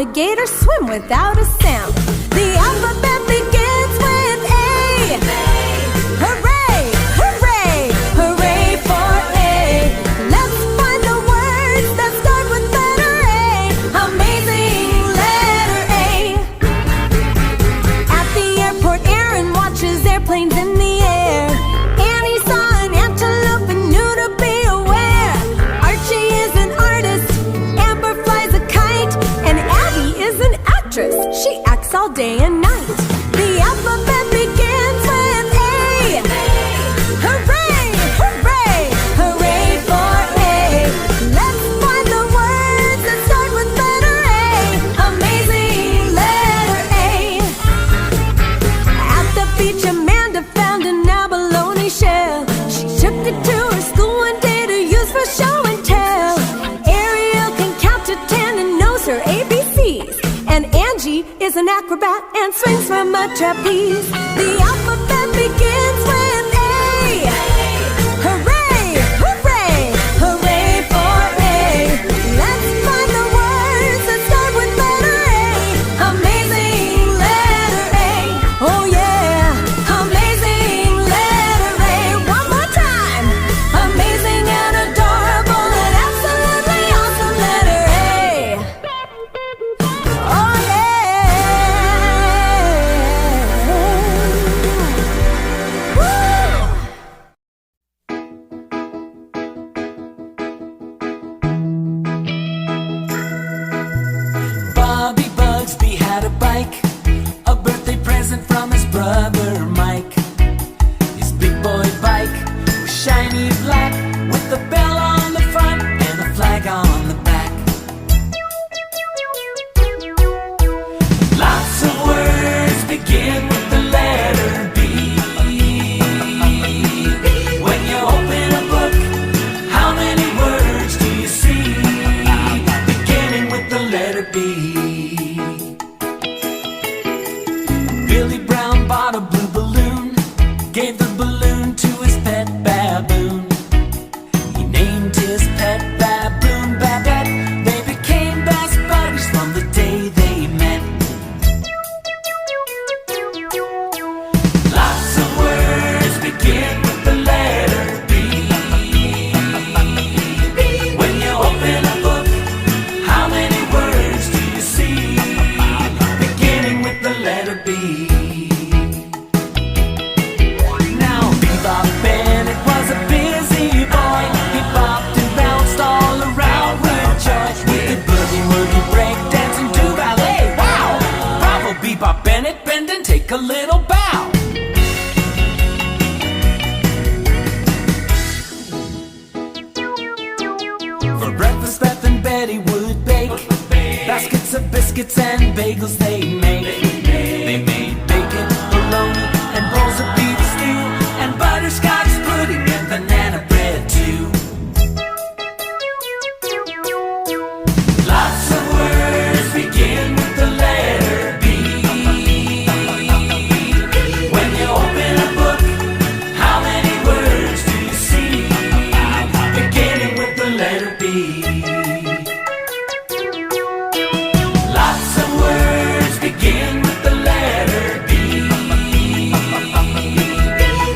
alligators swim without a sound. The alphabet begins with A. Hooray, hooray, hooray for A. Let's find the words that start with letter A. Amazing letter A. At the airport, Aaron watches airplanes in the air. Annie saw an antelope and knew to be aware. Archie is an artist, Amber flies a kite, and Abby is an actress. She acts all day and night. The alphabet begins with A. Hooray, hooray, hooray for A. Let's find the words that start with letter A. Amazing letter A. At the beach, Amanda found an abalone shell. She took it to her school one day to use for show and tell. Ariel can count to 10 and knows her ABCs. And Angie is an acrobat and swings from a trapeze. The alphabet begins with A. Hooray, hooray, hooray for A. Let's find the words that start with letter A. Amazing letter A. Oh yeah, amazing letter A. One more time. Amazing and adorable and absolutely awesome letter A. Oh Bobby Bugsby had a bike, a birthday present from his brother Mike. His big boy bike was shiny black, with a bell on the front and a flag on the back. Lots of words begin with the letter B. When you open a book, how many words do you see? Beginning with the letter B. Billy Brown bought a blue balloon, gave the balloon to his pet baboon. He named his pet baboon Babette. They became best buddies from the day they met. Lots of words begin with the letter B. When you open a book, how many words do you see? Beginning with the letter B. Now Bebop Bennett was a busy boy. He bopped and bounced all around with joy. He could boogie woogie, break dance and do ballet. Wow! Bravo Bebop Bennett, bend and take a little bow. For breakfast Beth and Betty would bake baskets of biscuits and bagels they make. They made bacon, bologna, and bowls of beef stew, and butterscotch pudding and banana bread too. Lots of words begin with the letter B. When you open a book, how many words do you see? Beginning with the letter B. Lots of words begin with the letter B.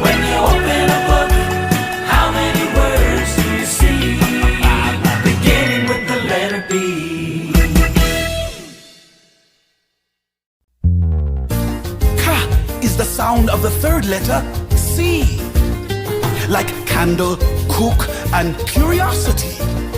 When you open a book, how many words do you see? Beginning with the letter B. Ka is the sound of the third letter C. Like candle, cook, and curiosity.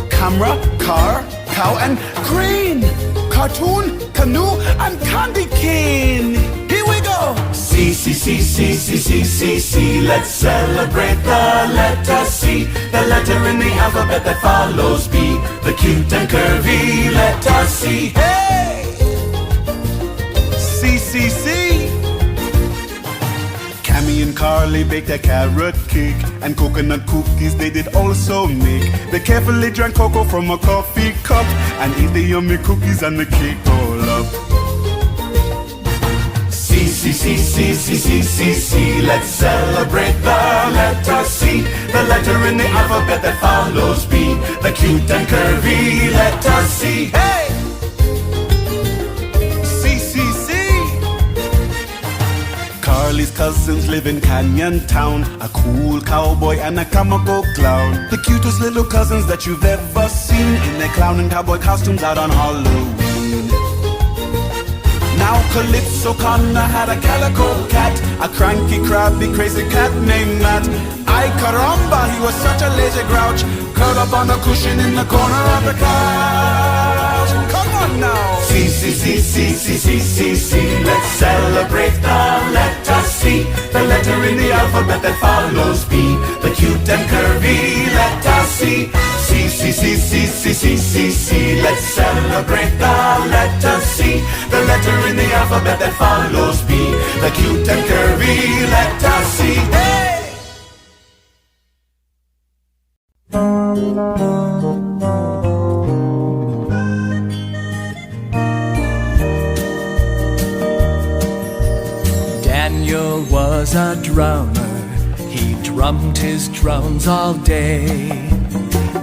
Camera, car, cow, and crane. Cartoon, canoe, and candy cane. Here we go. C, C, C, C, C, C, C, C. Let's celebrate the letter C. The letter in the alphabet that follows B. The cute and curvy letter C. Hey! C, C, C. Cammy and Carly baked a carrot cake, and coconut cookies they did also make. They carefully drank cocoa from a coffee cup, and ate the yummy cookies and the cake all up. C, C, C, C, C, C, C, C. Let's celebrate the letter C. The letter in the alphabet that follows B. The cute and curvy letter C. Hey! Carly's cousins live in Canyon Town, a cool cowboy and a comical clown. The cutest little cousins that you've ever seen, in their clown and cowboy costumes out on Halloween. Now Calypso Connor had a calico cat, a cranky, crabby, crazy cat named Matt. Ay caramba, he was such a lazy grouch, curled up on a cushion in the corner of the couch. Come on now! C, C, C, C, C, C, C, C. Let's celebrate the letter C, the letter in the alphabet that follows B, the cute and curvy letter C. C, C, C, C, C, C, C, C. Let's celebrate the letter C, the letter in the alphabet that follows B, the cute and curvy letter C. Hey! Daniel was a drummer, he drummed his drums all day.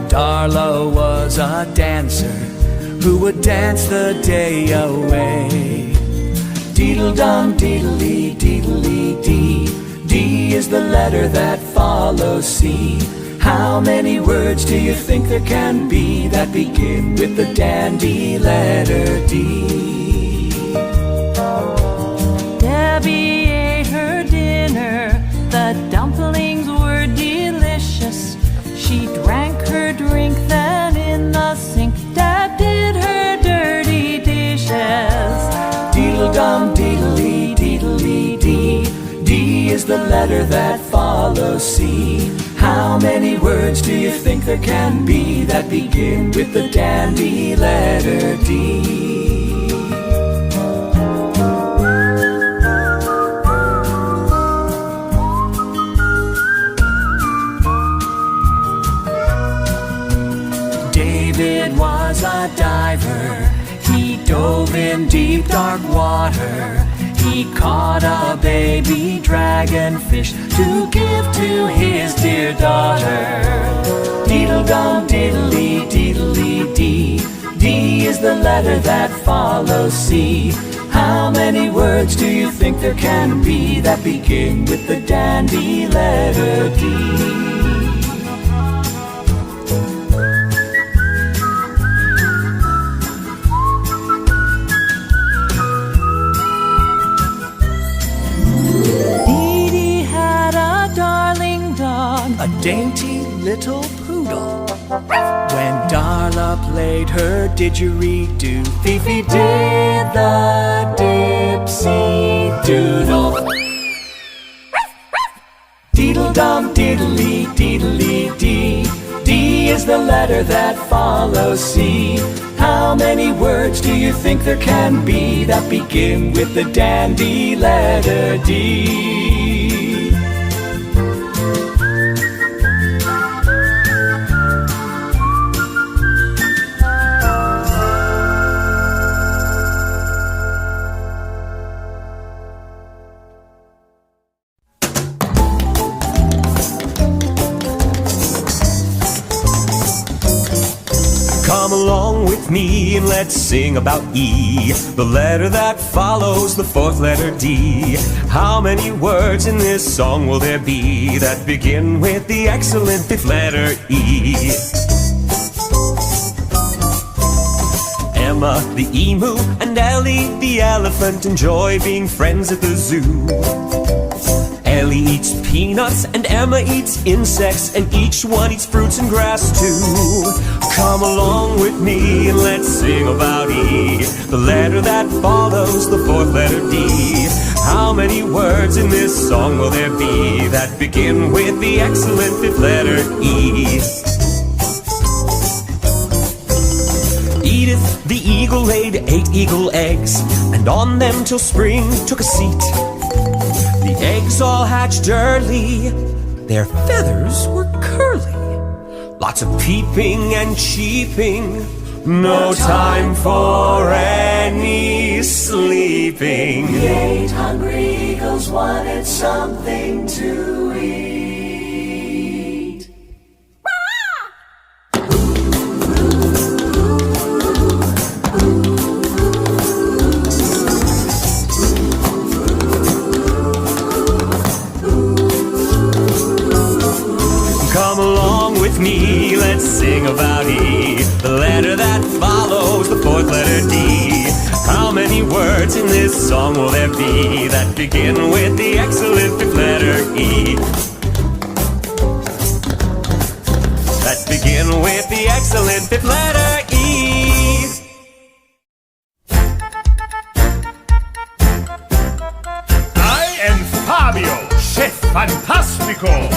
Darla was a dancer who would dance the day away. Deedle-dum, deedle-dee, deedle-dee-dee. D is the letter that follows C. How many words do you think there can be that begin with the dandy letter D? Debbie ate her dinner, the dumplings were delicious. She drank her drink, then in the sink Dad did her dirty dishes. Deedle-dum, deedle-dee, deedle-dee-dee. D is the letter that follows C. How many words do you think there can be that begin with the dandy letter D? David was a diver, he dove in deep dark water. He caught a baby dragonfish to give to his dear daughter. Deedle-dum, deedle-dee, deedle-dee-dee. D is the letter that follows C. How many words do you think there can be that begin with the dandy letter D? A dainty little poodle. When Darla played her didgeridoo, Fifi did the dipsy doodle. Deedle-dum, deedle-dee, deedle-dee-dee. D is the letter that follows C. How many words do you think there can be that begin with the dandy letter D? Come along with me and let's sing about E, the letter that follows the fourth letter D. How many words in this song will there be that begin with the excellent fifth letter E? Emma the emu and Ellie the elephant enjoy being friends at the zoo. Ellie eats peanuts and Emma eats insects, and each one eats fruits and grass too. Come along with me and let's sing about E, the letter that follows the fourth letter D. How many words in this song will there be that begin with the excellent fifth letter E? Edith the eagle laid 8 eagle eggs, and on them till spring took a seat. The eggs all hatched early, their feathers were curly. Lots of peeping and cheeping, no time for any sleeping. The 8 hungry eagles wanted something to eat. follows the fourth letter D. How many words in this song will there be that begin with the excellent fifth letter E? That begin with the excellent fifth letter E. I am Fabio, chef fantastico.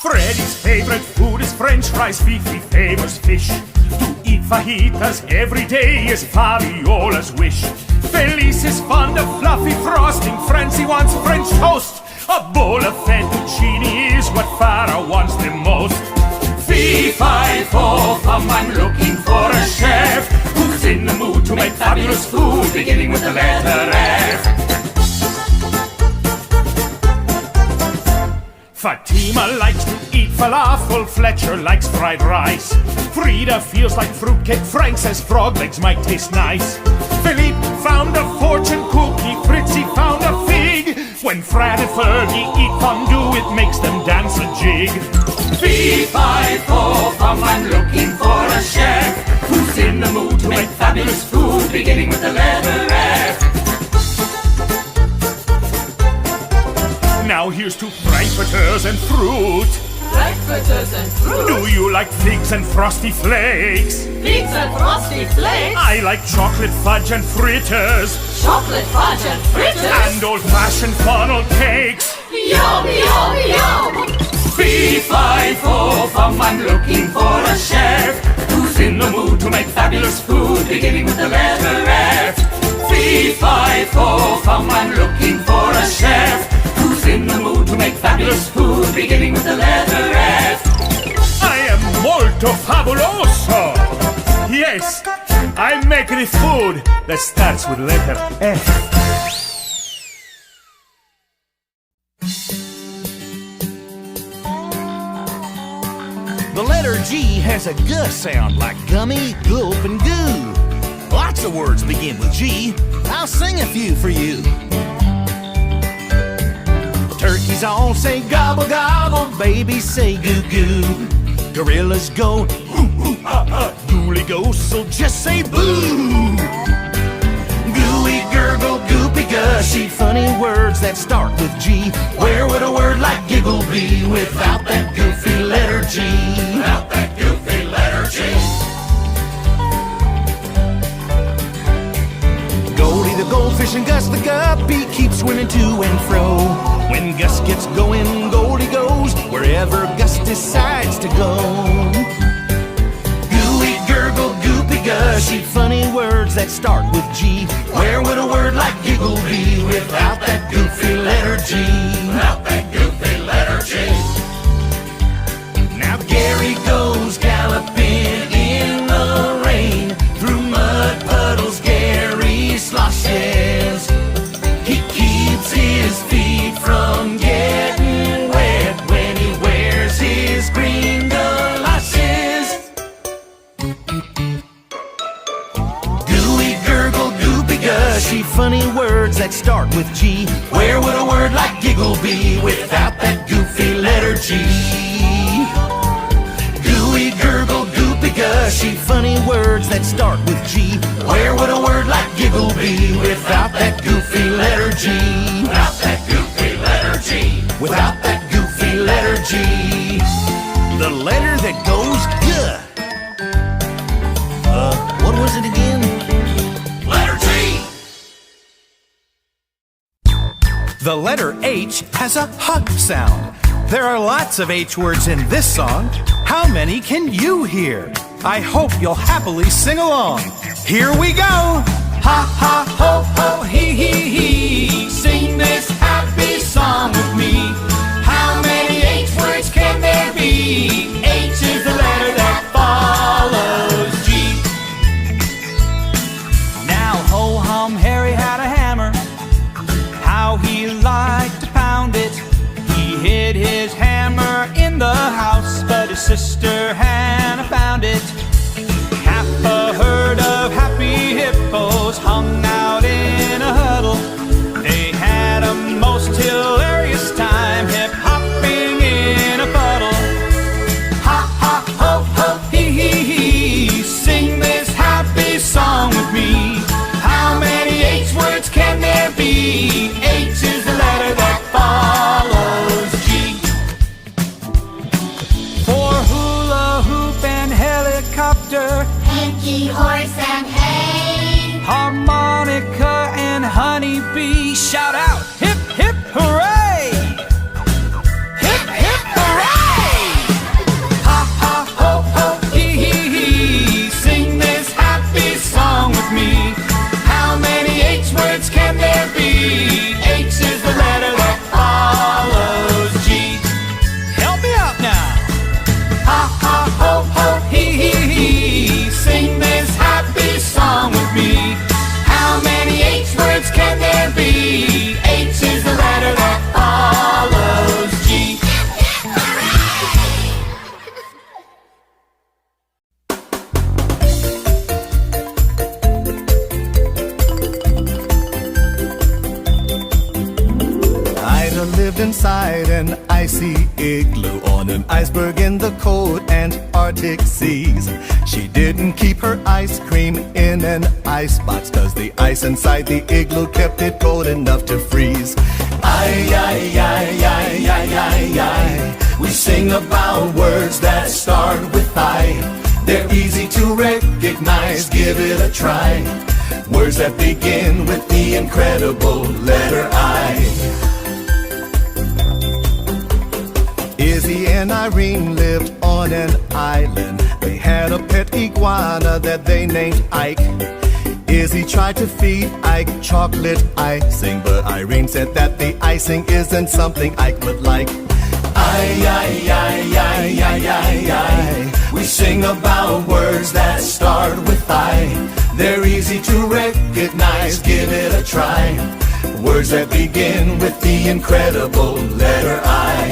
Freddy's favorite food is French fries, Fifi famous fish. To eat fajitas every day is Fabiola's wish. Felice is fond of fluffy frosting, Francie wants French toast. A bowl of fettuccine is what Farah wants the most. Fee, fi, fo, fum, I'm looking for a chef who's in the mood to make fabulous food, beginning with the letter F. Fatima likes to eat falafel, Fletcher likes fried rice. Frida feels like fruitcake, Frank says frog legs might taste nice. Philippe found a fortune cookie, Fritzy found a fig. When Fran and Fergie eat fondue, it makes them dance a jig. Fee, fi, fo, fum, I'm looking for a chef who's in the mood to make fabulous food, beginning with the letter F. Now here's to frankfurters and fruit. Frankfurters and fruit. Do you like figs and frosty flakes? Figs and frosty flakes. I like chocolate fudge and fritters. Chocolate fudge and fritters. And old-fashioned funnel cakes. Yum, yum, yum. Fee, fi, fo, fum, I'm looking for a chef who's in the mood to make fabulous food, beginning with the letter F. Fee, fi, fo, fum, I'm looking for a chef who's in the mood to make fabulous food, beginning with the letter F. I am molto fabuloso. Yes, I make the food that starts with letter F. The letter G has a G sound like gummy, gulp, and goo. Lots of words begin with G. I'll sing a few for you. Turkeys all say gobble gobble, babies say goo goo. Gorillas go ooh ooh ah ah, ghouly ghosts so just say boo. Gooey gurgle goopy gushy, funny words that start with G. Where would a word like giggle be without that goofy letter G? Without that goofy letter G. Goldie the goldfish and Gus the guppy keep swimming to and fro. When Gus gets going, Goldie goes wherever Gus decides to go. Gooey gurgle goopy gushy, funny words that start with G. Where would a word like giggle be without that goofy letter G? Without that goofy letter G. Now Gary goes galloping in the rain. Through mud puddles Gary sloshes. He keeps his feet from getting wet when he wears his green galoshes. Gooey gurgle goopy gushy, funny words that start with G. Where would a word like giggle be without that goofy letter G? Gooey gurgle goopy gushy, funny words that start with G. Where would a word like giggle be without that goofy letter G? Without that goofy letter G. Without that goofy letter G. The letter that goes G. What was it again? Letter G. The letter H has a H sound. There are lots of H words in this song. How many can you hear? I hope you'll happily sing along. Here we go! Ha ha ho ho hee hee hee. Sing this happy song with me. How many H words can there be? H is the letter that follows G. Now ho-hum Harry had a hammer. How he liked to pound it. He hid his hammer in the house, but his sister Hannah found it. Half a herd of happy hippos hung out in a huddle. They had a most hilarious time. donkey, horse, and hay. Harmonica and honeybee. Shout out, hip, hip, hooray! Hip, hip, hooray! Ha, ha, ho, ho, hee, hee, hee. Sing this happy song with me. How many H words can there be? H is the letter that follows G. Help me out now. Ha, ha, ho, ho, hee, hee, hee. Sing this happy song with me. How many H words can there be? H is the letter that follows G. Ida lived inside an icy igloo on an iceberg in the cold Antarctic seas. She didn't keep her ice cream in an icebox, 'cause the ice inside the igloo kept it cold enough to freeze. Ay, ay, ay, ay, ay, ay, ay. We sing about words that start with I. They're easy to recognize, give it a try. Words that begin with the incredible letter I. Izzy and Irene lived on an island. They had a pet iguana that they named Ike. Izzy tried to feed Ike chocolate icing, but Irene said that the icing isn't something Ike would like. Ay, ay, ay, ay, ay, ay, ay. We sing about words that start with I. They're easy to recognize, give it a try. Words that begin with the incredible letter I.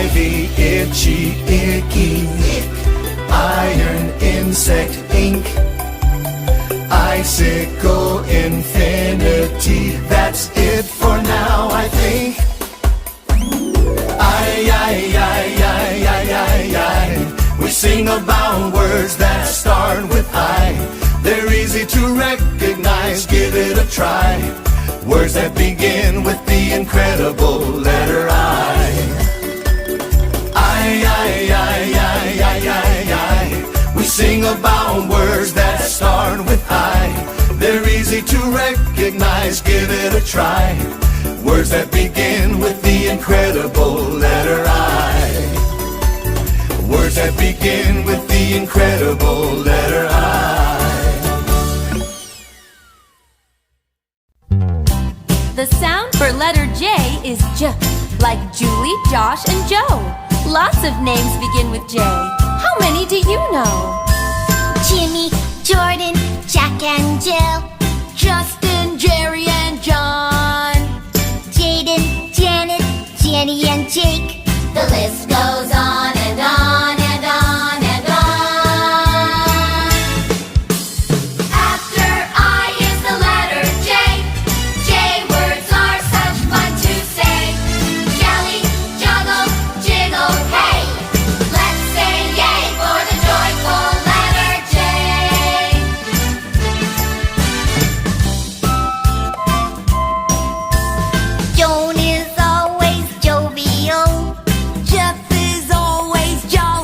Ivy, itchy, icky, ick. Iron, insect, ink. Icicle, infinity. That's it for now, I think. Ay, ay, ay, ay, ay, ay, ay. We sing about words that start with I. They're easy to recognize, give it a try. Words that begin with the incredible letter I. Ay, ay, ay, ay, ay, ay, ay. We sing about words that start with I. They're easy to recognize, give it a try. Words that begin with the incredible letter I. Words that begin with the incredible letter I. The sound for letter J is J, like Julie, Josh, and Joe. Lots of names begin with J. How many do you know? Jimmy, Jordan, Jack, and Jill. Justin, Jerry, and John. Jaden, Janet, Jenny, and Jake. The list goes on and on and on and on. After I is the letter J. J words are such fun to say. Jelly, juggle, jiggle, hey. Let's say yay for the joyful letter J. Joan is always jovial. Jeff is always jolly.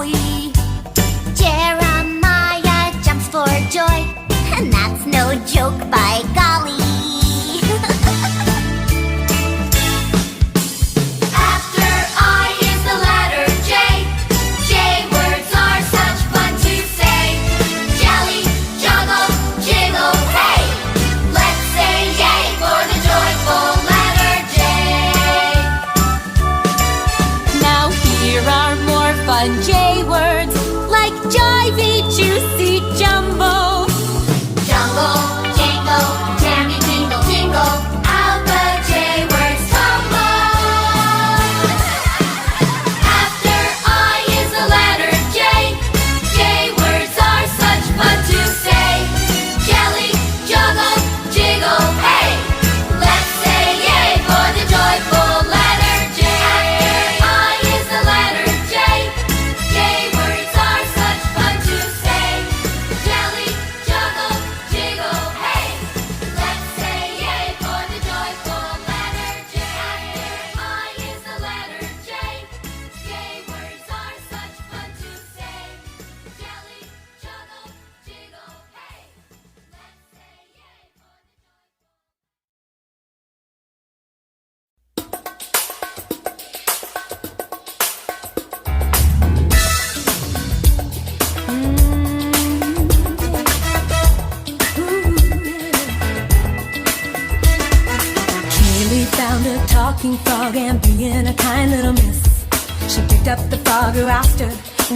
talking frog and being a kind little miss, she picked up the frog who asked her,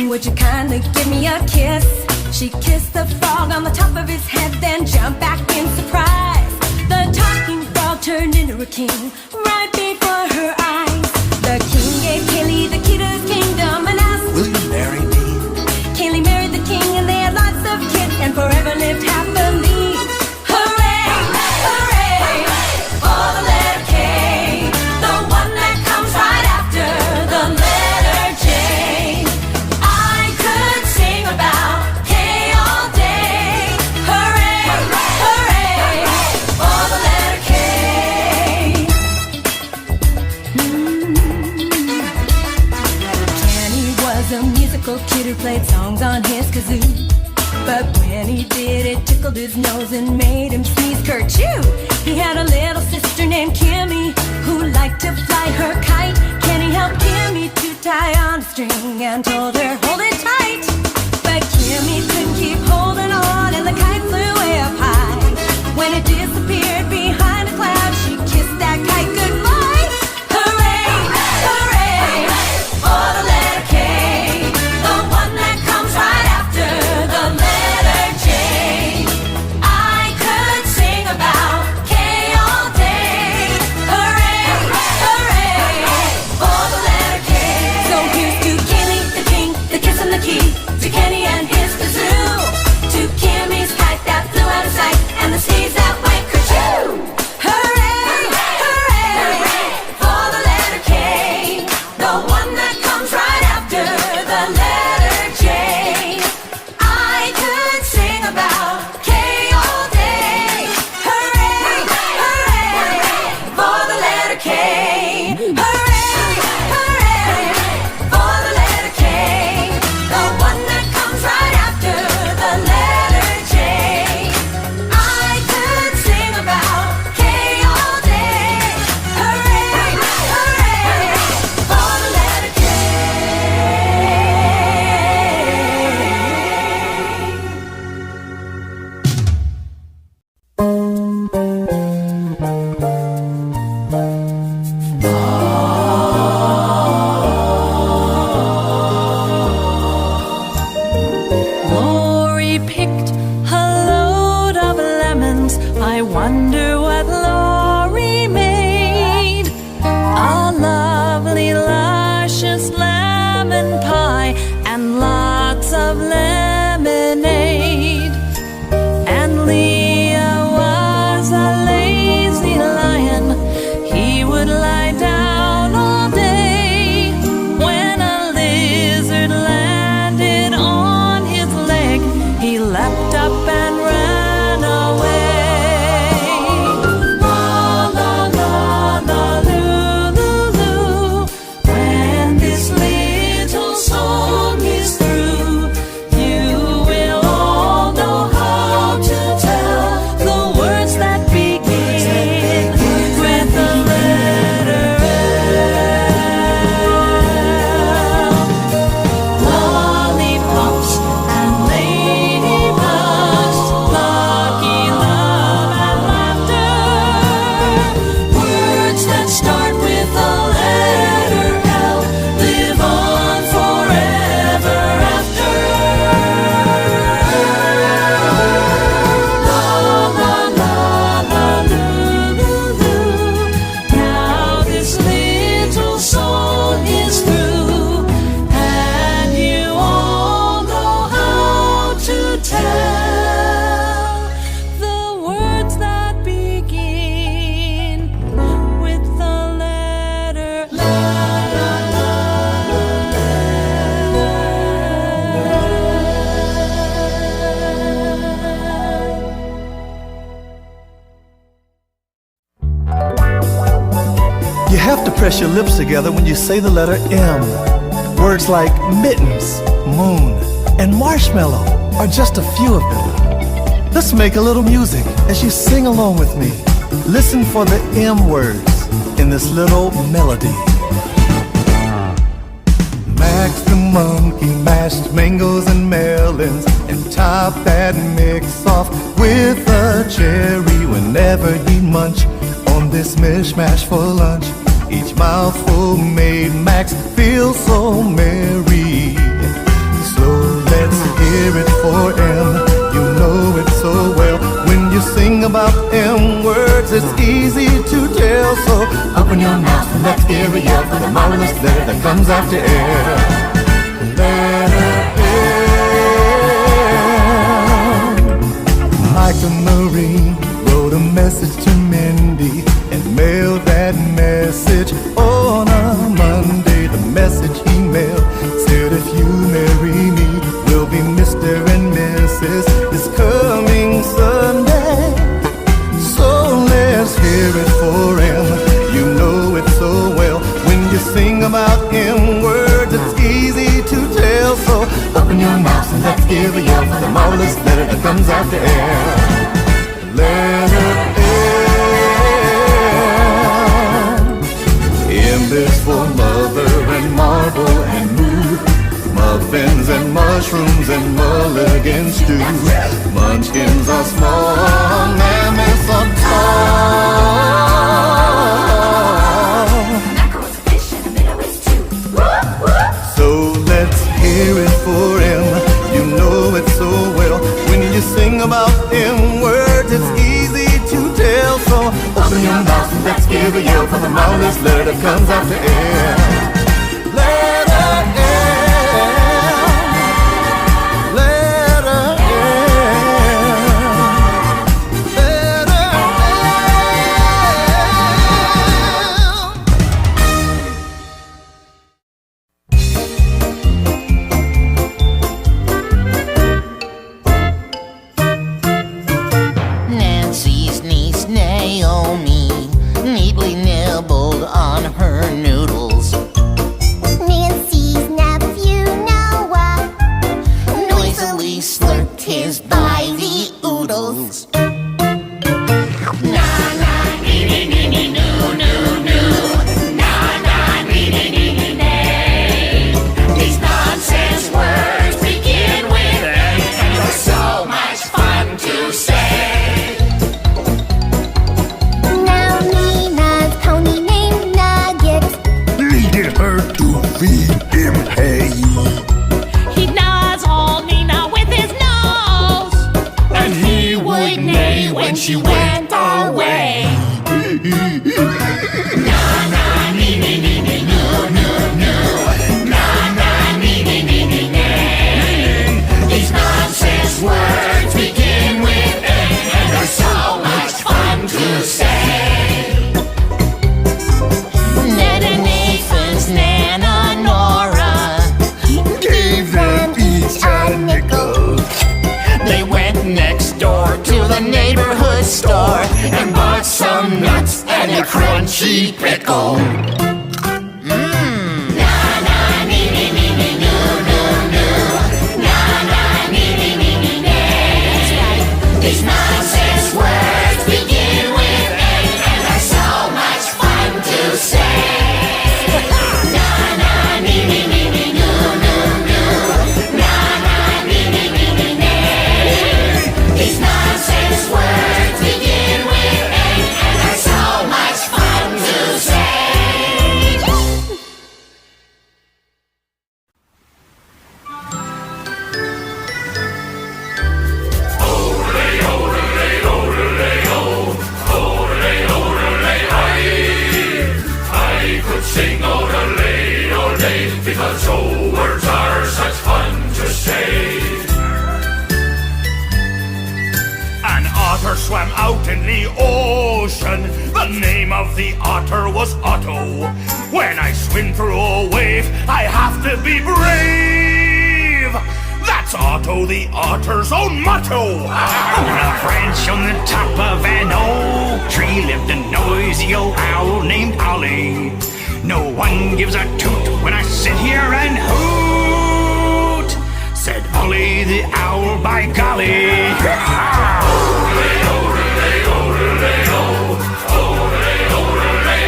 would you kindly give me a kiss? She kissed the frog on the top of his head, then jumped back in surprise. The talking frog turned into a king right before her eyes. The king gave Kaylee the key to his kingdom and asked, Will you marry me? Kaylee married the king and they had lots of kids and forever lived happily. Hooray, hooray, for the letter K, the one that comes right after the letter J. I could sing about K all day. Hooray, hooray, for the letter K. Kenny was a musical kid who played songs on his kazoo. But when he did, it tickled his nose and made him sneeze kerchoo. He had a little sister named Kimmy who liked to fly her kite. Kenny helped Kimmy to tie on a string and told her, hold it tight. But Kimmy couldn't keep holding on and the kite flew way up high. When it disappeared behind a cloud, she kissed that kite goodbye. Hooray, hooray, for the letter K, the one that comes right after the letter J. I could sing about K all day. Hooray, hooray, for the letter K. So here's to Kaylee, the king, the kiss and the key, to Kenny and his kazoo, to Kimmy's kite that flew out of sight, and the sneeze that went kerchoo. Hooray, hooray, for the letter K, the one that comes right after the letter J. I could sing about K all day. Hooray, hooray, for the letter K. Hooray, hooray, for the letter K, the one that comes right after the letter J. I could sing about K all day. Hooray, hooray, for the letter K. Lori picked a load of lemons. I wonder what Lori made. A lovely, luscious lemon pie and lots of lemonade. And Leah was a lazy lion. He would lie down all day. When a lizard landed on his leg, he leapt up and ran away. La la la la loo loo loo. When this little song is through, you will all know how to tell the words that begin with the letter L. Lollipops and ladybugs, lucky love and laughter. Words that start with the letter L live on forever after. La la la la loo loo loo. Now this little song is through, and you all know how to tell the words that begin with the letter la la la. You have to press your lips together when you say the letter M. Words like mittens, moon, and marshmallow are just a few of them. Let's make a little music as you sing along with me. Listen for the M words in this little melody. Max the monkey mashed mangoes and melons and top that mix off with a cherry whenever he munch on this mishmash for lunch. Each mouthful made Max feel so merry. So let's hear it for M. You know it so well. When you sing about M words, it's easy to tell. So open your mouth and let's hear a yell for the marvelous letter that comes after L. Letter L. Micah Marie wrote a message to Mindy and mailed that message on a Monday. The message he mailed said, if you marry me, we'll be Mr. and Mrs. this coming Sunday. So let's hear it for him. You know it so well. When you sing about him words, it's easy to tell. So open your mouth and let's give a yell for the marvelous letter that comes after L. Letter L. M is for mother and marble and moo. Muffins and mushrooms and mulligan stew. Munchkins are small, mammoths are tall. Mackerel's a fish and a minnow is too. So let's hear it for him. You know it so well. When you sing about him words, it's easy to tell. So open your mouth and let's give a yell for the marvelous letter that comes after L. Letter L. Letter L. Letter Nancy's niece Naomi neatly nibbled on her noodles. Nancy's nephew Noah Noisily slurped his by the oodles. These nonsense words begin with A, and you're so much fun to say. Now Nina's pony named Nugget Needed her to feed him hay. He gnaws on Nina with his nose, and he would neigh when she went away. These nonsense words begin with A, and are so much fun to say. Nana Nathan's Nana Nora Gave them each a nickel. They went next door to the neighborhood store and bought some nuts and a crunchy pickle. These nonsense words begin with A, and are so much fun to say. Na na nee nee nee nee no no no. Na na nee nee nee nee nee. These nonsense words begin with A, and are so much fun to say. I could sing odelay, odelay, because old words are such fun to say. An otter swam out in the ocean. The name of the otter was Otto. When I swim through a wave, I have to be brave. That's Otto the otter's own motto. On a branch on the top of an oak tree lived a noisy old owl named Ollie. No one gives a toot when I sit here and hoot, said Ollie the owl, by golly. Odelay, odelay, odelay, oh, odelay, odelay,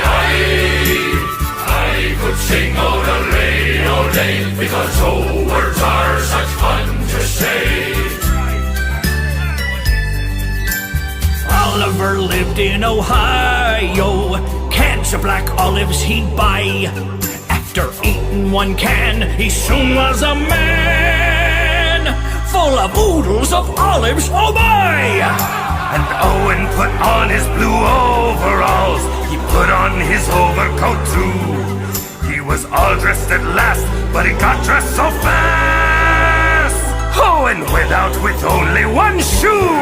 I could sing odelay, odelay, because old words are such fun to say. Oliver lived in Ohio. Can't box of black olives he'd buy. After eating one can, he soon was a man, full of oodles of olives, oh my! And Owen put on his blue overalls. He put on his overcoat too. He was all dressed at last, but he got dressed so fast. Owen went out with only one shoe.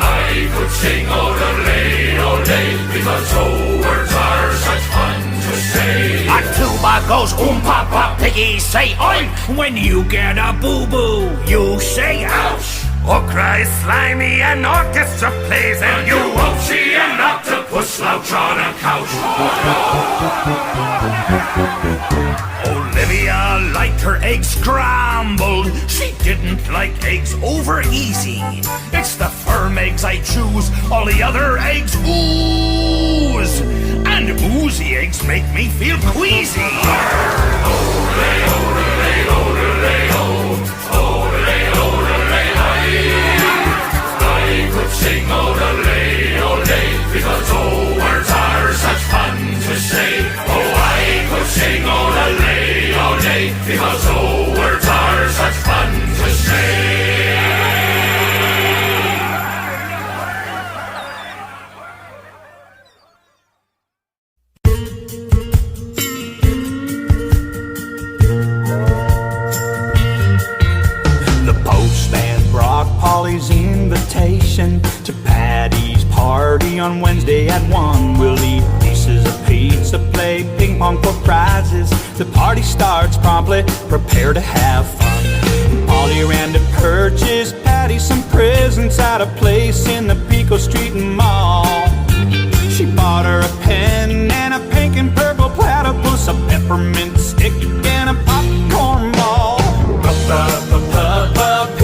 I could sing odelay, odelay, because old words are such fun to say. A tuba goes papa, piggy say oink. When you get a boo-boo, you say ouch. Or cries slimy, an orchestra plays, and You won't see an octopus slouch on a couch. Olivia liked her eggs scrambled. She didn't like eggs over easy. It's the firm eggs I choose, all the other eggs ooze. And oozy eggs make me feel queasy. Odelay, odelay, odelay, oh, odelay, odelay, I could sing odelay, odelay, because old words are such fun to say. Oh, I could sing odelay, odelay, because old words are such fun to say. The postman brought Polly's invitation to Patty's party on Wednesday at 1. We'll eat pieces of pizza, play ping pong for prizes. The party starts promptly, prepare to have fun. Polly ran to purchase Patty some presents at a place in the Pico Street Mall. She bought her a pen and a pink and purple platypus, a peppermint stick and a popcorn ball. P.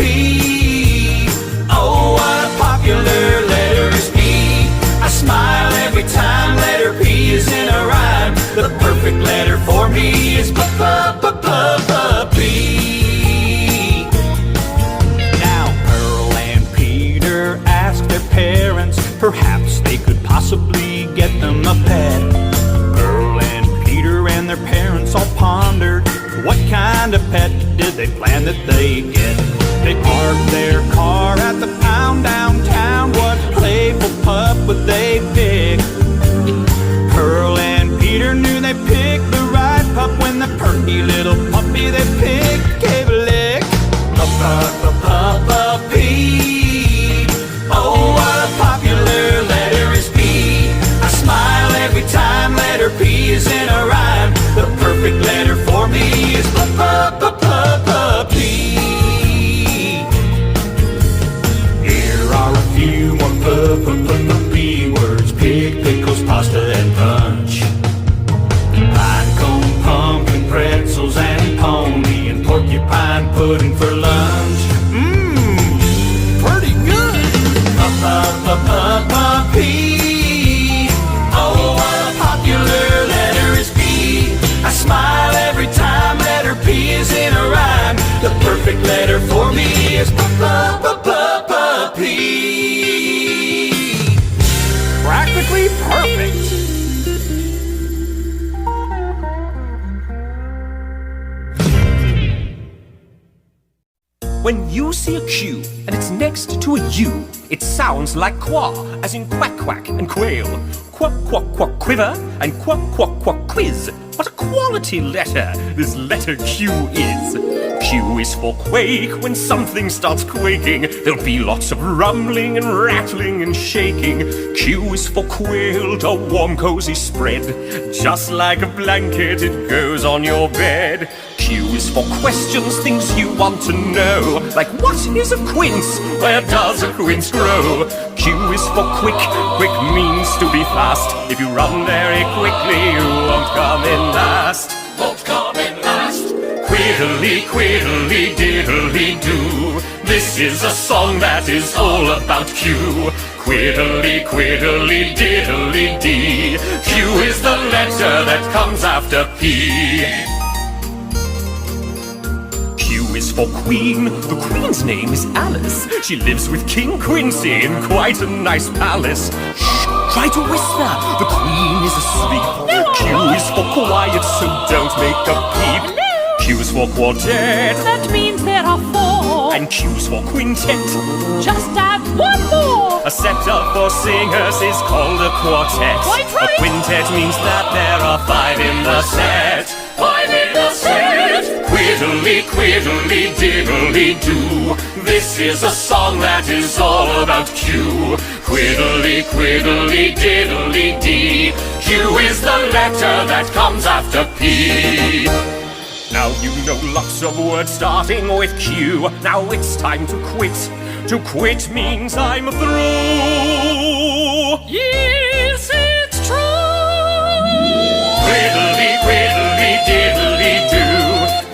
Oh, what a popular letter is P. I smile every time letter P is in a rhyme. The perfect letter for me is P. Now Pearl and Peter asked their parents, perhaps they could possibly get them a pet. Pearl and Peter and their parents all pondered, what kind of pet did they plan that they'd get? They parked their car at the pound downtown. What playful pup would they pick? Pearl and Peter knew they picked the right pup when the perky little puppy they picked gave a lick. P. Oh, what a popular letter is P. I smile every time letter P is in a rhyme. The perfect letter for me is P. Here are a few more P words: pig, pickles, pasta, and punch. Pine cone, pumpkin, pretzels, and pony, and porcupine pudding for lunch. Pretty good. P. Oh, what a popular letter is P. I smile every time letter P is in a rhyme. The perfect letter for me is P. Practically perfect. When you see a Q and it's next to a U, it sounds like quack, as in quack quack and quail. Quack quack quack quiver and quack quack quack quiz. What a quality letter this letter Q is. Q is for quake. When something starts quaking, there'll be lots of rumbling and rattling and shaking. Q is for quailed, a warm cozy spread. Just like a blanket, it goes on your bed. Q is for questions, things you want to know. Like, what is a quince? Where does a quince grow? Q is for quick. Quick means to be fast. If you run very quickly, you won't come in last. Won't come in last. Quiddly, quiddly, diddly do. This is a song that is all about Q. Quiddly, quiddly, diddly dee. Q is the letter that comes after P. Q is for Queen. The Queen's name is Alice. She lives with King Quincy in quite a nice palace. Shh, try to whisper. The Queen is asleep. Q is for quiet, so don't make a peep. Q is for quartet. That means there are 4. And Q's for quintet. Just add 1 more. A set of 4 singers is called a quartet. Quite right. A quintet means that there are 5 in the set. 5 in the set. Quiddly, quiddly, diddly do. This is a song that is all about Q. Quiddly, quiddly, diddly dee. Q is the letter that comes after P. Now you know lots of words starting with Q. Now it's time to quit. To quit means I'm through. Yes, it's true. Quiddly, quiddly, diddly do.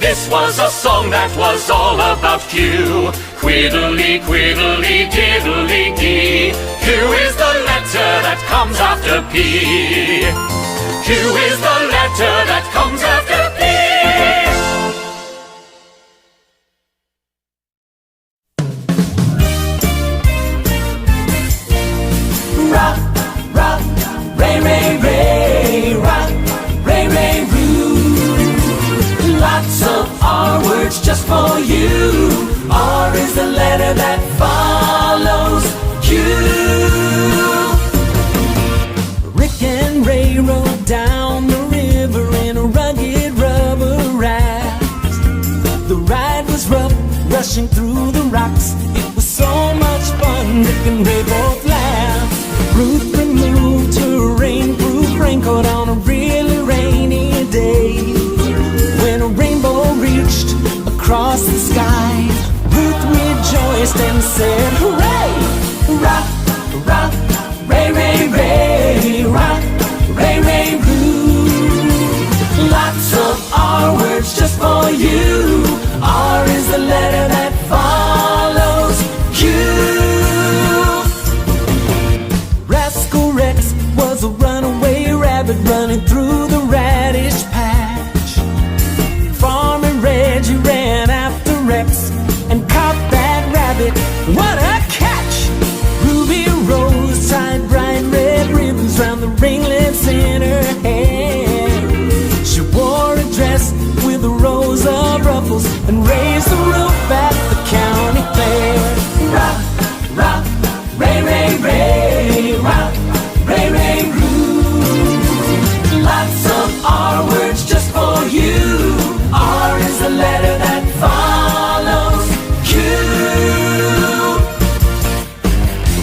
This was a song that was all about Q. Quiddly, quiddly, diddly dee. Q is the letter that comes after P. Q is the letter that comes after P. Rock, rock, ray, ray, ray. Rock, ray, ray, roo. Lots of R words just for you. R is the letter that follows Q. Rick and Ray rode down the river in a rugged rubber raft. The ride was rough, rushing through the rocks. It was so much fun, Rick and Ray both laughed. Ruth removed her rainproof raincoat on a really rainy day. When a rainbow reached across the sky, Ruth rejoiced and said, hooray! Rock, rock, ray, ray, ray. Rock, ray, ray, roo. Lots of R words just for you. R is the letter that follows Q. Rascal Rex was a runaway rabbit running through the radish patch. Farmer Reggie ran after Rex and caught that rabbit. What a catch! Ruby Rose tied bright red ribbons round the ringlets in her hair. She wore a dress with a rows of ruffles and raised the roof at the county fair. Rock, rock, ray, ray, ray. Rock, ray, ray, roo. Lots of R words just for you. R is the letter that follows Q.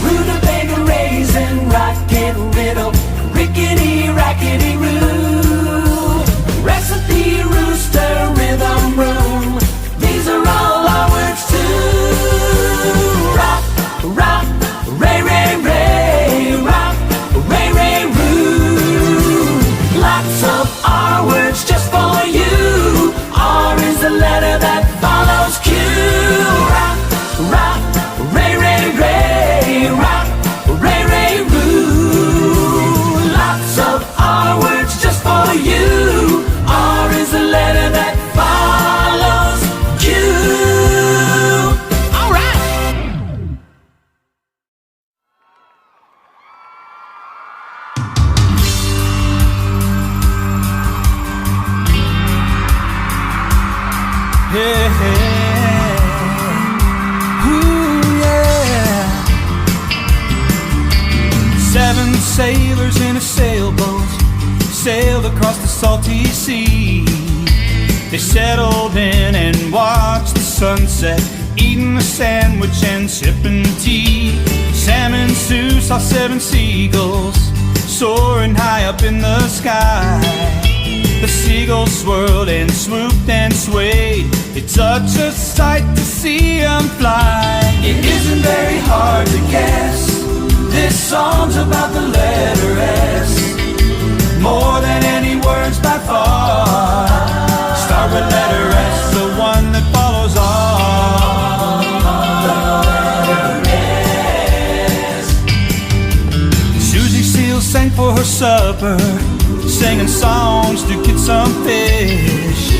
Rutabaga raisin, rocket riddle, rickety rackety roo. Recipe rooster, rhythm room. These are all our words too. Rock, rock, ray, ray, ray. Rock, ray, ray, roo. Lots of R words just for you. R is the letter that follows Q. Rock, rock, ray, ray, ray. Rock, ray, ray, roo. Lots of R words just for you. R is the letter that follows Q. All right. Yeah. Ooh, yeah. 7 sailors in a sailboat sailed across the salty sea. They settled in and watched the sunset, eating a sandwich and sipping tea. Sam and Sue saw 7 seagulls soaring high up in the sky. The seagulls swirled and swooped and swayed. It's such a sight to see them fly. It isn't very hard to guess. This song's about the letter S. More than any words by far. Start with letter S, the one that follows R. Susie Seal sang for her supper, singing songs to get some fish.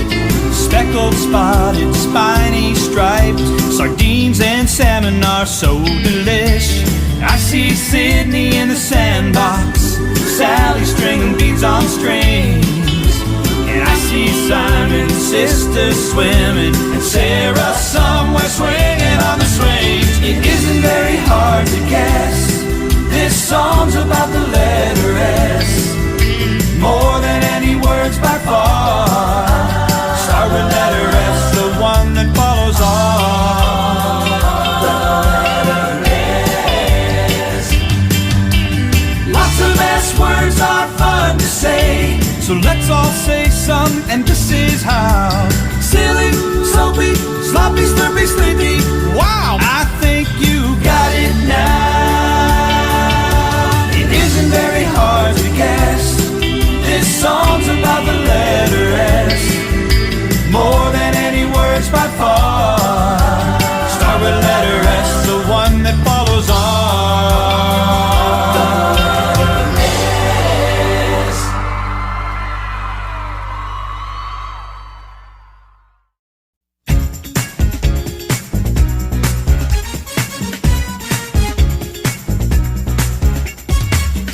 Speckled, spotted, spiny, striped, sardines and salmon are so delish. I see Sydney in the sandbox, Sally stringing beads on strings. And I see Simon's sister swimming, and Sarah somewhere swinging on the swings. It isn't very hard to guess, this song's about the letter S, more than any words by far. Start with letter S, the one that follows on. The letter S. Lots of S words are fun to say, so let's all say some, and this is how. Silly, soapy, sloppy, slurpy, sleepy. Wow! I think you got it now. It isn't very hard to guess, this song's about the letter S, more than any words by far. Start with letter S, the one that follows on.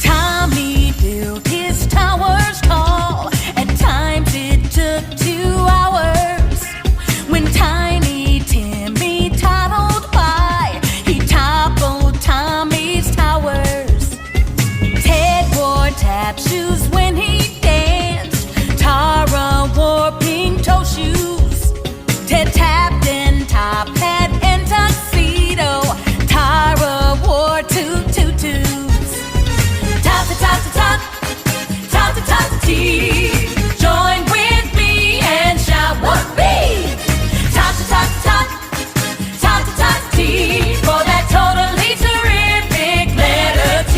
Tommy built his towers tall. At times it took 2 hours. When Tiny Timmy toddled by, he toppled Tommy's towers. Ted wore tap shoes when he danced. Tara wore pink toe shoes. Ted tapped in top hat and tuxedo. Tara wore 2 tutus. Ta-ta-ta-ta-ta-ta-ta-ta-ta-tea. Join with me and shout whoopee. Ta-ta-ta-ta-ta-ta-ta-ta-tea. For that totally terrific letter T.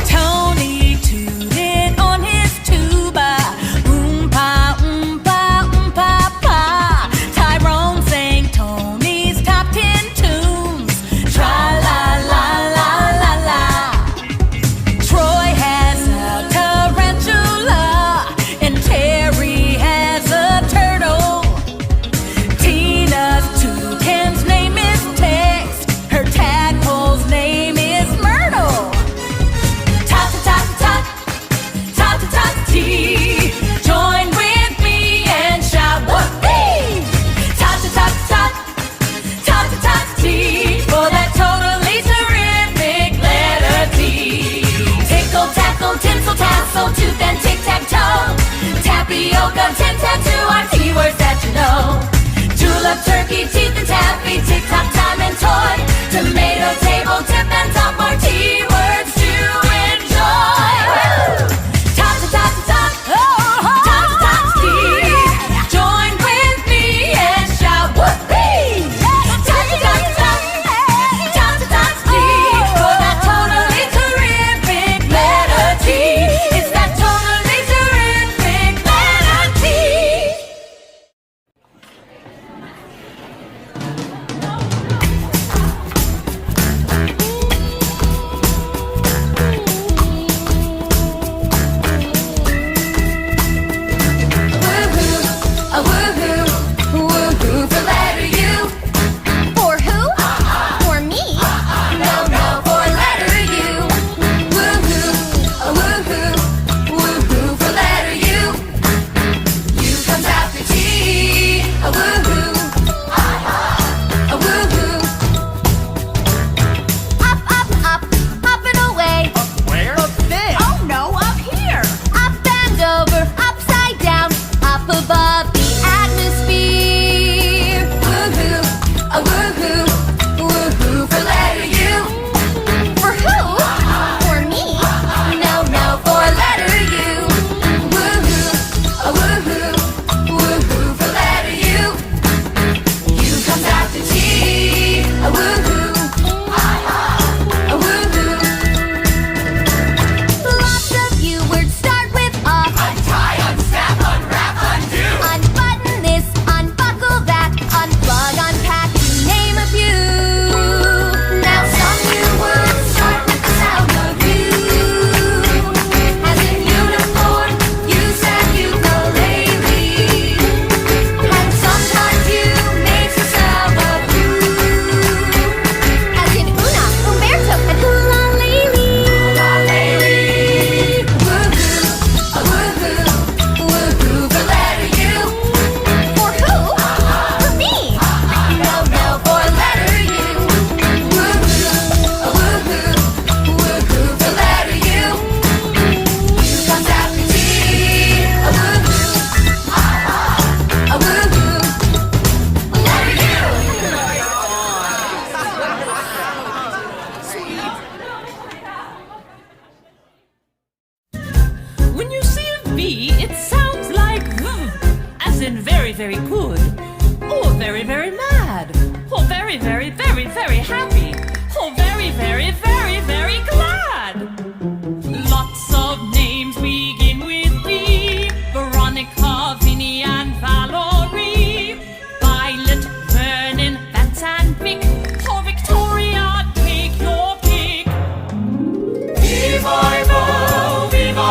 Tony tooted on his tuba. Oompa, oompa, oompa, pa. Tyrone sang Tony's top 10 tunes. Tra-la-la-la-la-la. Troy has a tarantula, and Terry has a turtle. Tina's toucan's name is Tex. Her tadpole's name is Myrtle. Ta-ta-ta-ta-ta-ta-ta-tea. Join with me and shout whoopee. Ta-ta-ta-ta-ta-ta-ta-tea. For that totally terrific letter T. Tickle, tackle, tinsel, tassel, tooth and tic-tac-toe. Tapioca, tin-tattoo are T-words that you know. Julep, turkey, teeth and taffy, tick-tock, time and toy. Tomato, table, tip and top are T-words to enjoy. Ta-ta-ta-ta-ta, ta-ta-ta-tea. Join with me and shout whoopee. Ta-ta-ta-ta, ta-ta-ta-tea. For that totally terrific letter T. It's that totally terrific letter T. very good, or very, very mad, or very, very, very, very happy, or very, very, very, very glad. Lots of names begin with B: Veronica, Vinny, and Valerie, Violet, Vernon, Vance, and Vic, or Victoria, take your pick. Viva, viva,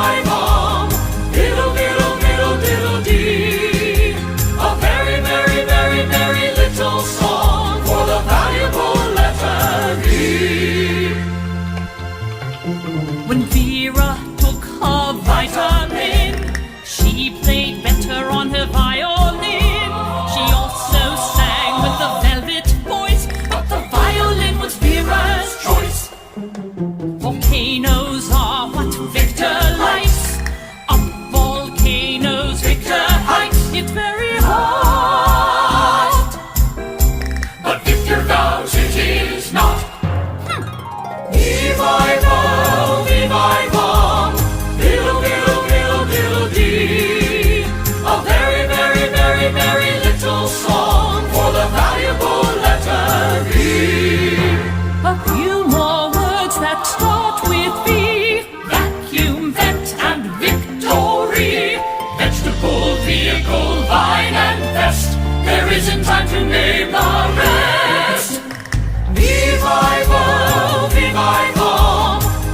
diddle, diddle, diddle, diddle, dee. A very, very, very, very little song for the valuable letter V. When Vera took her vitamin, she played better on her violin. She also sang with the velvet voice, but the violin was Vera's choice. Volcanoes are what Victor likes. Up volcanoes Victor hikes. It's very hot, But Victor vows it is not. Viva, viva, diddle, diddle, diddle, diddle, dee. A very, very, very, very little song for the valuable letter V. a few more words that start with V. Vacuum, vent, and victory. Vegetable, vehicle, vine, and vest. There isn't time to name the rest. Viva, viva,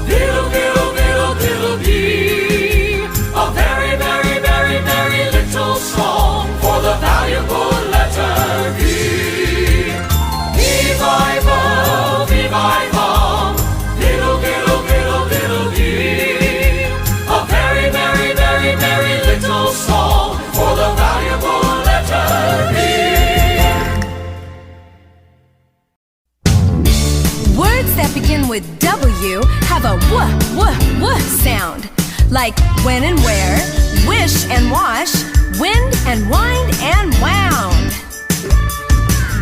diddle, diddle, diddle, diddle, dee. A very, very, very, very little song for the valuable letter V. Viva, diddle, diddle, diddle, diddle, dee. A very, very, very, very little song for the valuable letter V. Words that begin with W have a w sound, like when and where, wish and wash, wind and wind and wound.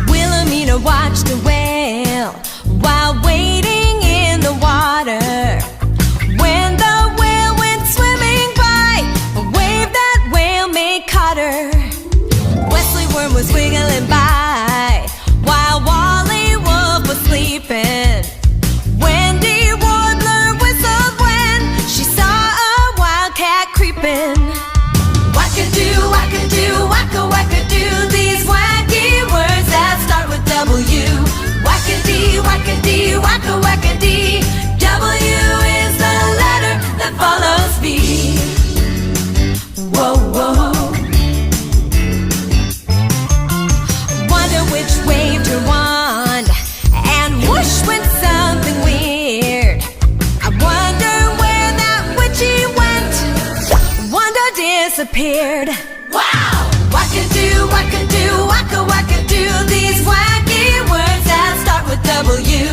Wilhelmina watched a whale while waiting in the water. When the whale went swimming by, a wave that whale made caught her. Wesley Worm was wiggling by while Wally Wolf was sleeping. Wendy Warbler whistled when she saw a wildcat creeping. Wackadoo, wackadoo, wacka wackadoo, these wacky words that start with W. Wackadee, wackadee, wacka wackadee, W is the letter that follows V. Whoa, whoa. Wonder which waved her wand, and whoosh went something weird. I wonder where that witchy went. Wanda disappeared. Wow! Wackadoo, wackadoo, wacka wackadoo, these wacky words that start with W.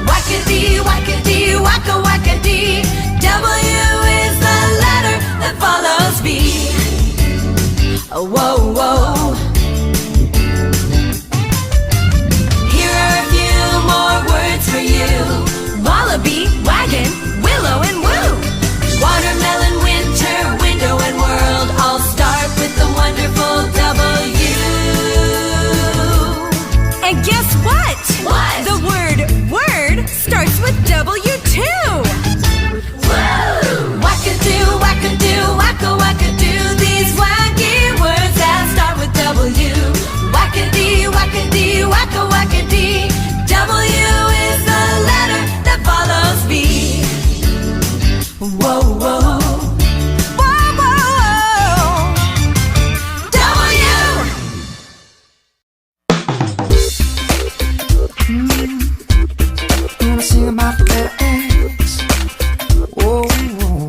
Wackadee, wackadee, wacka wackadee, W is the letter that follows V. Whoa, whoa. Here are a few more words for you: wallaby, wagon, willow, and woo. Watermelon, winter, window, and world all start with the wonderful W. And guess what? What? The word word starts with W too. Woo! Wackadoo, wackadoo, wacka wackadoo, these wacky words that start with W. Wackadee, wackadee, wacka wackadee, W is the letter that follows V. Whoa, whoa. Whoa, whoa. W! When I sing about the letter X, whoa, whoa.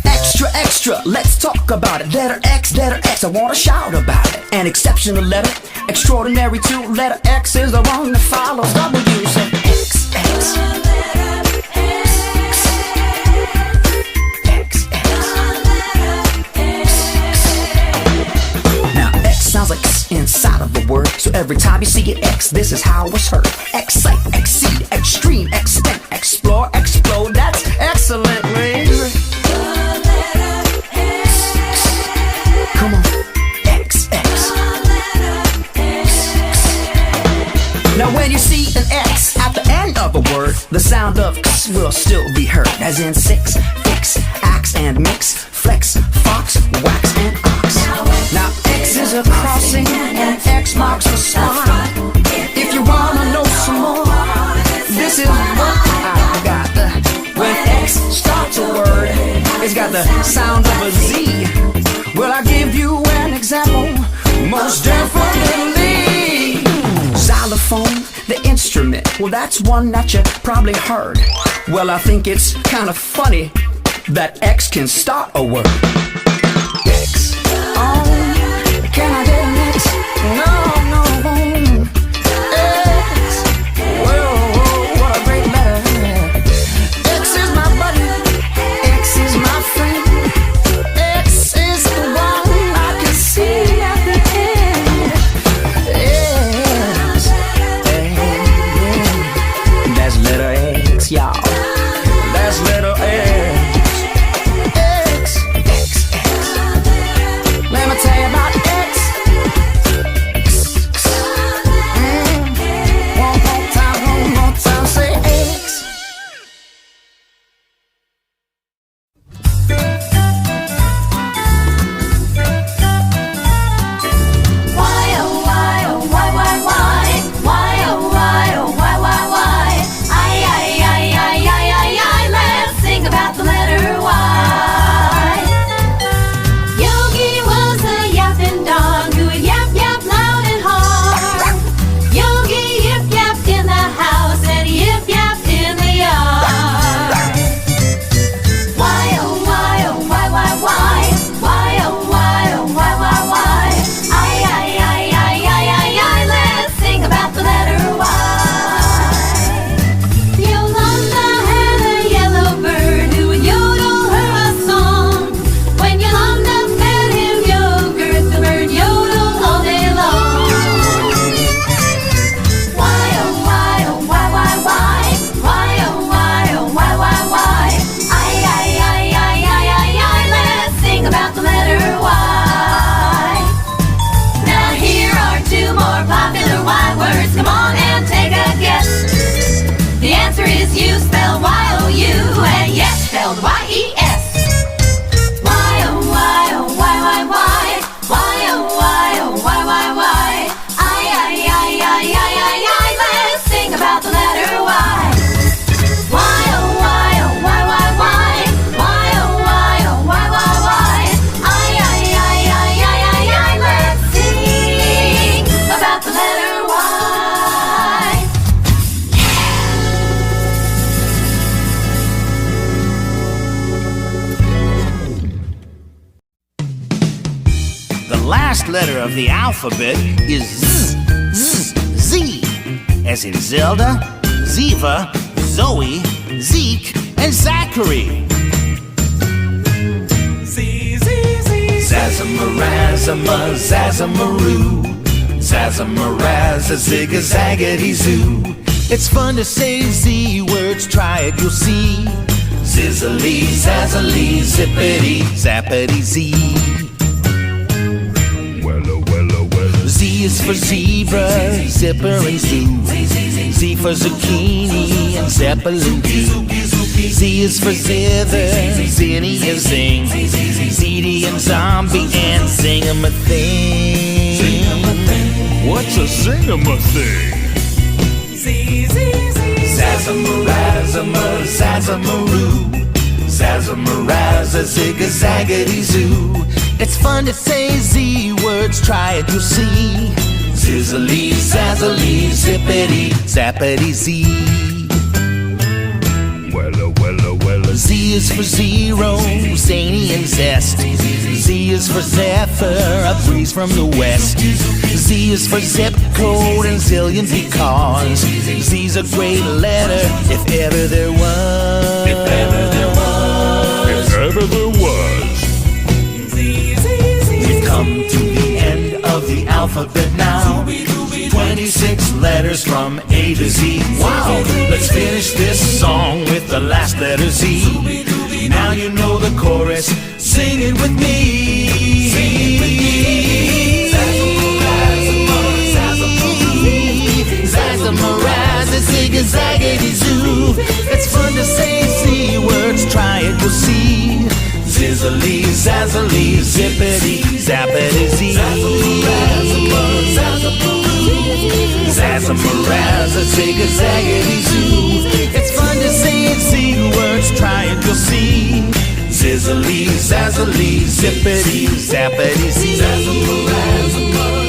Extra, extra, let's talk about it. Letter X, I wanna shout about it. An exceptional letter, extraordinary too. Letter X is the one that follows W. Say X, X. Now X sounds like X inside of a word, so every time you see an X, this is how it's heard. Excite, exceed, extreme, extent, explore, explode. That's excellent, man. Come on. X will still be heard, as in 6, fix, axe and mix, flex, fox, wax and ox. Now X is a crossing and X marks the spot. If you wanna know some more, this is what I got. When X starts a word, it's got the sound of a Z. Well, I'll give you an example, most definitely. Xylophone, the instrument, well, that's one that you probably heard. Well, I think it's kind of funny that X can start a word. X. Oh, can I get an X? No, no, I won't. X. Whoa, what a great letter. X is my buddy. X is my friend. X is the one I can see at the end. X. That's letter X, y'all. That's letter X. Let me tell you about X. One more time, say X. Why, oh, why, oh, why, why, why? Why, oh, why, oh, why, why, why? Let's sing about the letter Y. Yogi was a yapping dog who would yap, yap loud and hard. Yogi yip yapped in the house and he yip yapped in the yard. Why, oh, why, oh, why, why, why? Why, oh, why, oh, why, why, why? Let's sing about the letter Y. Yolanda had a yellow bird who would yodel her a song. When Yolanda fed him yogurt, the bird yodeled all day long. Why, oh, why, oh, why, why, why? Why, oh, why, oh, why, why, why? Let's sing about the letter Y. Now here are two more popular Y words. Come on and take a guess. The answer is you, spelled Y-O-U, and yes, spelled Y-E-S. Why, oh, why, oh, why, why, why? Why, oh, why, oh, why, why, why? Let's sing about the letter Y. Why, oh, why, oh, why, why, why? Why, oh, why, oh, why, why, why? Let's sing about the letter Y. The last letter of the alphabet is Z, as in Zelda, Ziva, Zoe, Zeke, and Zachary. Zazamarazama, Zazamaroo, Zazamaraza, Zigga-Zaggity Zoo. It's fun to say Z words, try it, you'll see. Zizzily, Zazzily, Zippity, Zappity Z. Z is for zebra, zipper and zoo. Z for zucchini and zeppelin too. Z is for zither, zinny and zing. ZD and zombie and zing-a-ma-thing. What's a sing-a-ma-thing? Zazamarazama, Zazamaroo, Zazamaraza, Zigga-Zaggity Zoo. It's fun to say Z words, try it, you'll see. Zizzily, Zazzily, Zippity, Zappity Z. Z is for zero, zany and zest. Z is for zephyr, a breeze from the west. Z is for zip code and zillion because Z's a great letter if ever there was. If ever there was. We've come to the end of the alphabet now. 26 letters from A to Z. Wow, let's finish this song with the last letter Z. Now you know the chorus, sing it with me. Zazamaraza, Zigga-Zaggity Zoo. It's fun to Zizzily, zazzily, zippity, zappity, zee. Zazzamarazza, zigga, zaggity, zoo. It's fun to say and see words, try and you'll see. Zizzily, zazzily, zippity, zappity, zee.